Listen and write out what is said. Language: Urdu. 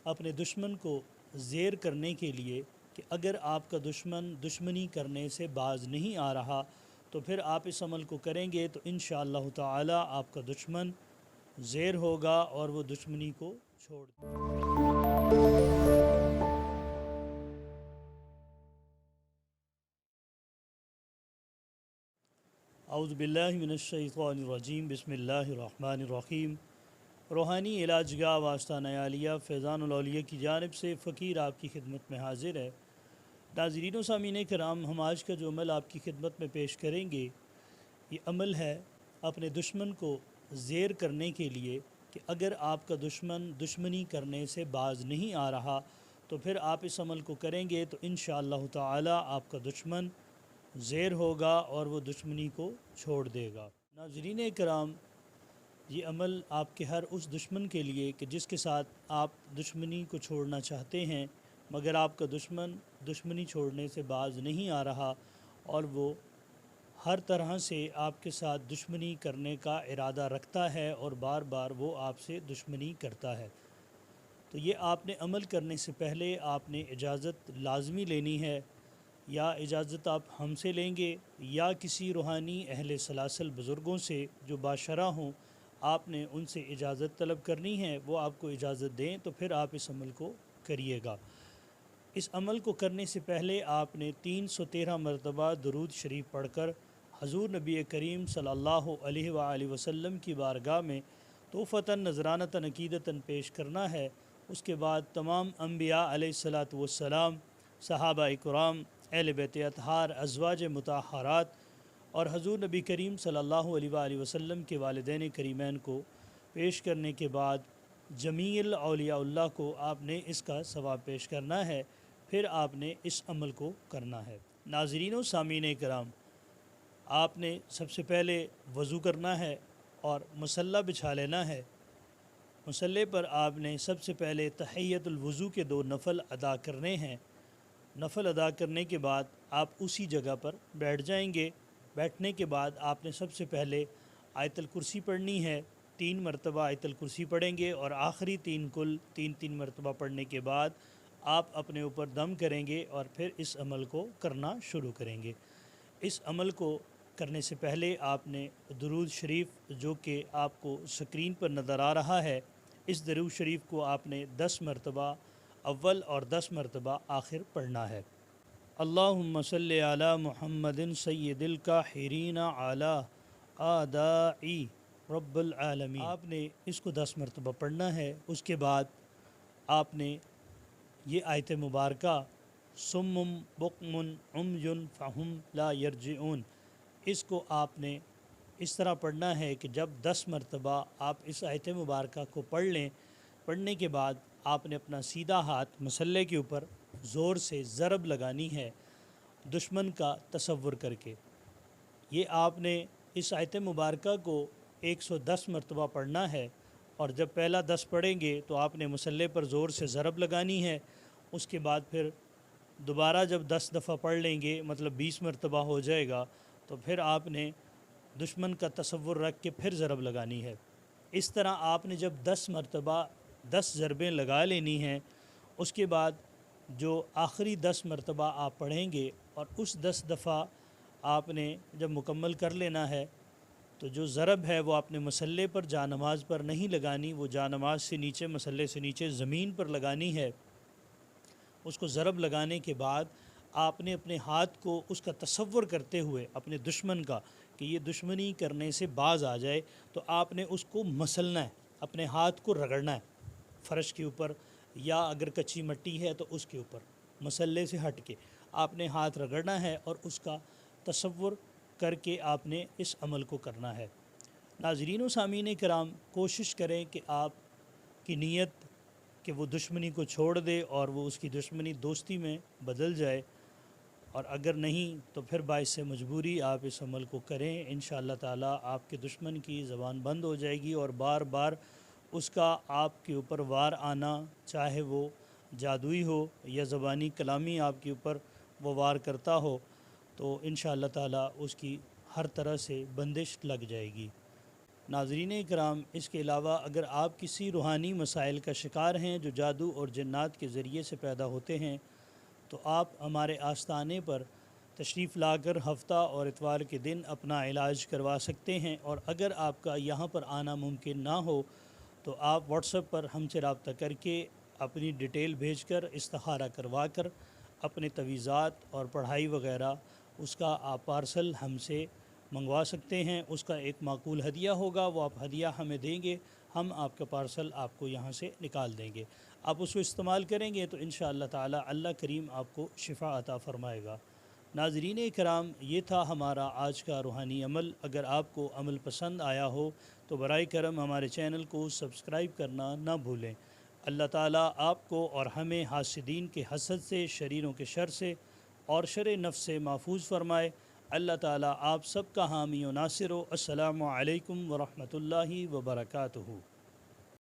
اپنے دشمن کو زیر کرنے کے لیے کہ اگر آپ کا دشمن دشمنی کرنے سے باز نہیں آ رہا تو پھر آپ اس عمل کو کریں گے تو انشاءاللہ تعالی آپ کا دشمن زیر ہوگا اور وہ دشمنی کو چھوڑ دے۔ اعوذ باللہ من الشیطان الرجیم، بسم اللہ الرحمن الرحیم۔ روحانی علاج گاہ واسطہ عالیہ فیضان الاولیاء کی جانب سے فقیر آپ کی خدمت میں حاضر ہے۔ ناظرین و سامعین کرام، ہم آج کا جو عمل آپ کی خدمت میں پیش کریں گے یہ عمل ہے اپنے دشمن کو زیر کرنے کے لیے کہ اگر آپ کا دشمن دشمنی کرنے سے باز نہیں آ رہا تو پھر آپ اس عمل کو کریں گے تو انشاءاللہ تعالی آپ کا دشمن زیر ہوگا اور وہ دشمنی کو چھوڑ دے گا۔ ناظرین کرام، یہ عمل آپ کے ہر اس دشمن کے لیے کہ جس کے ساتھ آپ دشمنی کو چھوڑنا چاہتے ہیں مگر آپ کا دشمن دشمنی چھوڑنے سے باز نہیں آ رہا اور وہ ہر طرح سے آپ کے ساتھ دشمنی کرنے کا ارادہ رکھتا ہے اور بار بار وہ آپ سے دشمنی کرتا ہے، تو یہ آپ نے عمل کرنے سے پہلے آپ نے اجازت لازمی لینی ہے، یا اجازت آپ ہم سے لیں گے یا کسی روحانی اہل سلاسل بزرگوں سے جو باشرہ ہوں، آپ نے ان سے اجازت طلب کرنی ہے، وہ آپ کو اجازت دیں تو پھر آپ اس عمل کو کریے گا۔ اس عمل کو کرنے سے پہلے آپ نے 313 مرتبہ درود شریف پڑھ کر حضور نبی کریم صلی اللہ علیہ وآلہ وسلم کی بارگاہ میں توفتاً نذرانتاً عقیدتاً پیش کرنا ہے۔ اس کے بعد تمام انبیاء علیہ السلام، صحابہ کرام، اہل بیت اطہار، ازواج مطہرات اور حضور نبی کریم صلی اللہ علیہ وآلہ وسلم کے والدین کریمین کو پیش کرنے کے بعد جمیع اولیاء اللہ کو آپ نے اس کا ثواب پیش کرنا ہے، پھر آپ نے اس عمل کو کرنا ہے۔ ناظرین و سامعین کرام، آپ نے سب سے پہلے وضو کرنا ہے اور مصلی بچھا لینا ہے۔ مصلی پر آپ نے سب سے پہلے تحیۃ الوضو کے 2 نفل ادا کرنے ہیں۔ نفل ادا کرنے کے بعد آپ اسی جگہ پر بیٹھ جائیں گے۔ بیٹھنے کے بعد آپ نے سب سے پہلے آیت الکرسی پڑھنی ہے، 3 مرتبہ آیت الکرسی پڑھیں گے اور آخری 3 کل 3 مرتبہ پڑھنے کے بعد آپ اپنے اوپر دم کریں گے اور پھر اس عمل کو کرنا شروع کریں گے۔ اس عمل کو کرنے سے پہلے آپ نے درود شریف جو کہ آپ کو سکرین پر نظر آ رہا ہے، اس درود شریف کو آپ نے 10 مرتبہ اول اور 10 مرتبہ آخر پڑھنا ہے۔ اللہم صلی علی محمد سید الکاہرین علی آدائی رب العالمین، آپ نے اس کو 10 مرتبہ پڑھنا ہے۔ اس کے بعد آپ نے یہ آیت مبارکہ صم بکم عمی فہم لا یرجعون، اس کو آپ نے اس طرح پڑھنا ہے کہ جب 10 مرتبہ آپ اس آیت مبارکہ کو پڑھ لیں، پڑھنے کے بعد آپ نے اپنا سیدھا ہاتھ مصلی کے اوپر زور سے ضرب لگانی ہے دشمن کا تصور کر کے۔ یہ آپ نے اس آیت مبارکہ کو 110 مرتبہ پڑھنا ہے، اور جب پہلا 10 پڑھیں گے تو آپ نے مصلی پر زور سے ضرب لگانی ہے۔ اس کے بعد پھر دوبارہ جب 10 دفعہ پڑھ لیں گے، مطلب 20 مرتبہ ہو جائے گا، تو پھر آپ نے دشمن کا تصور رکھ کے پھر ضرب لگانی ہے۔ اس طرح آپ نے جب 10 مرتبہ 10 ضربیں لگا لینی ہیں، اس کے بعد جو آخری 10 مرتبہ آپ پڑھیں گے اور اس 10 دفعہ آپ نے جب مکمل کر لینا ہے تو جو ضرب ہے وہ آپ نے مصلی پر جا نماز پر نہیں لگانی، وہ جا نماز سے نیچے، مصلی سے نیچے زمین پر لگانی ہے۔ اس کو ضرب لگانے کے بعد آپ نے اپنے ہاتھ کو اس کا تصور کرتے ہوئے اپنے دشمن کا کہ یہ دشمنی کرنے سے باز آ جائے، تو آپ نے اس کو مسلنا ہے، اپنے ہاتھ کو رگڑنا ہے فرش کے اوپر، یا اگر کچی مٹی ہے تو اس کے اوپر مصلی سے ہٹ کے آپ نے ہاتھ رگڑنا ہے اور اس کا تصور کر کے آپ نے اس عمل کو کرنا ہے۔ ناظرین و سامعین کرام، کوشش کریں کہ آپ کی نیت کہ وہ دشمنی کو چھوڑ دے اور وہ اس کی دشمنی دوستی میں بدل جائے، اور اگر نہیں تو پھر باعث مجبوری آپ اس عمل کو کریں۔ انشاءاللہ تعالی آپ کے دشمن کی زبان بند ہو جائے گی اور بار بار اس کا آپ کے اوپر وار آنا، چاہے وہ جادوئی ہو یا زبانی کلامی آپ کے اوپر وہ وار کرتا ہو، تو انشاءاللہ تعالی اس کی ہر طرح سے بندش لگ جائے گی۔ ناظرین اکرام، اس کے علاوہ اگر آپ کسی روحانی مسائل کا شکار ہیں جو جادو اور جنات کے ذریعے سے پیدا ہوتے ہیں، تو آپ ہمارے آستانے پر تشریف لا کر ہفتہ اور اتوار کے دن اپنا علاج کروا سکتے ہیں۔ اور اگر آپ کا یہاں پر آنا ممکن نہ ہو تو آپ واٹس ایپ پر ہم سے رابطہ کر کے اپنی ڈیٹیل بھیج کر استخارہ کروا کر اپنے تویزات اور پڑھائی وغیرہ اس کا آپ پارسل ہم سے منگوا سکتے ہیں۔ اس کا ایک معقول ہدیہ ہوگا، وہ آپ ہدیہ ہمیں دیں گے، ہم آپ کا پارسل آپ کو یہاں سے نکال دیں گے۔ آپ اس کو استعمال کریں گے تو انشاءاللہ تعالی اللہ کریم آپ کو شفا عطا فرمائے گا۔ ناظرین کرام، یہ تھا ہمارا آج کا روحانی عمل۔ اگر آپ کو عمل پسند آیا ہو تو برائے کرم ہمارے چینل کو سبسکرائب کرنا نہ بھولیں۔ اللہ تعالیٰ آپ کو اور ہمیں حاسدین کے حسد سے، شریروں کے شر سے اور شر نفس سے محفوظ فرمائے۔ اللہ تعالیٰ آپ سب کا حامی و ناصر ہو۔ السلام علیکم ورحمۃ اللہ وبرکاتہ۔